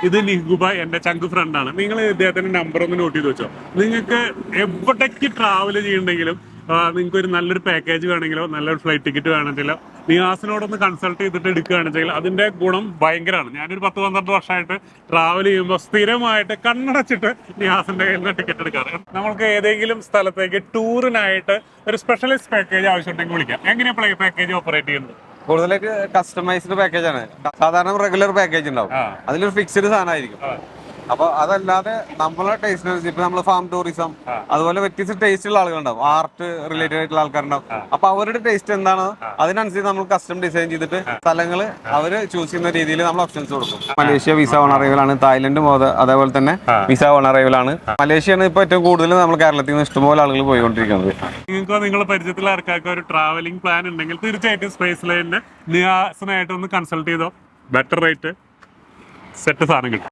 ഇത് നിഹുബ എന്റെ ചങ്ക് ഫ്രണ്ടാണ്. നിങ്ങൾ ഇദ്ദേഹത്തിന്റെ നമ്പർ ഒന്ന് നോട്ട് ചെയ്ത് വെച്ചോ. നിങ്ങൾക്ക് എവിടേക്ക് ട്രാവൽ ചെയ്യണമെങ്കിലും നിങ്ങൾക്ക് ഒരു നല്ലൊരു പാക്കേജ് വേണമെങ്കിലോ നല്ലൊരു ഫ്ലൈറ്റ് ടിക്കറ്റ് വേണമെങ്കിലോ നിയാസിനോടൊന്ന് കൺസൾട്ട് ചെയ്തിട്ട് എടുക്കുകയാണെന്നുവെച്ചാൽ അതിന്റെ ഗുണം ഭയങ്കരമാണ്. ഞാനൊരു 10-12 വർഷമായിട്ട് ട്രാവൽ ചെയ്യുമ്പോൾ സ്ഥിരമായിട്ട് കണ്ണടച്ചിട്ട് നിയാസിന്റെ കയ്യിൽ നിന്ന് ടിക്കറ്റ് എടുക്കാറ്. നമുക്ക് ഏതെങ്കിലും സ്ഥലത്തേക്ക് ടൂറിനായിട്ട് ഒരു സ്പെഷ്യലിസ്റ്റ് പാക്കേജ് ആവശ്യമുണ്ടെങ്കിൽ വിളിക്കാം. എങ്ങനെയാണ് പാക്കേജ് ഓപ്പറേറ്റ് ചെയ്യുന്നത്? കൂടുതലായിട്ട് കസ്റ്റമൈസ്ഡ് പാക്കേജ് ആണ്. സാധാരണ റെഗുലർ പാക്കേജ് ഉണ്ടാവും, അതിലൊരു ഫിക്സ്ഡ് സാധനമായിരിക്കും. അപ്പൊ അതല്ലാതെ നമ്മളെ ടേസ്റ്റ് ഇപ്പൊ നമ്മള് ഫാം ടൂറിസം അതുപോലെ വ്യത്യസ്ത ടേസ്റ്റ് ഉള്ള ആളുകളുണ്ടാവും, ആർട്ട് റിലേറ്റഡ് ആയിട്ടുള്ള ആൾക്കാരുണ്ടാവും. അപ്പൊ അവരുടെ ടേസ്റ്റ് എന്താണോ അതിനനുസരിച്ച് നമ്മൾ കസ്റ്റം ഡിസൈൻ ചെയ്തിട്ട് സ്ഥലങ്ങള് അവര് ചൂസ് ചെയ്യുന്ന രീതിയിൽ നമ്മൾ ഓപ്ഷൻസ് കൊടുക്കും. മലേഷ്യ വിസ ഓൺ അറൈവലാണ്, തായ്ലൻഡും അതേപോലെ തന്നെ വിസ ഓൺ അറൈവലാണ്. മലേഷ്യയാണ് ഇപ്പൊ ഏറ്റവും കൂടുതൽ നമ്മൾ കേരളത്തിൽ നിന്ന് ഇഷ്ടംപോലെ ആളുകൾ പോയിക്കൊണ്ടിരിക്കുന്നത്. നിങ്ങൾക്ക് നിങ്ങളുടെ പരിചയത്തിലുള്ള ആൾക്കാർക്ക് ഒരു ട്രാവലിംഗ് പ്ലാൻ ഉണ്ടെങ്കിൽ തീർച്ചയായിട്ടും സ്പേസ് ലൈനിന് നിയാസിനായിട്ട് ഒന്ന് കൺസൾട്ട് ചെയ്തോ. ബെറ്റർ റേറ്റ് സെറ്റ് സാധനം കിട്ടും.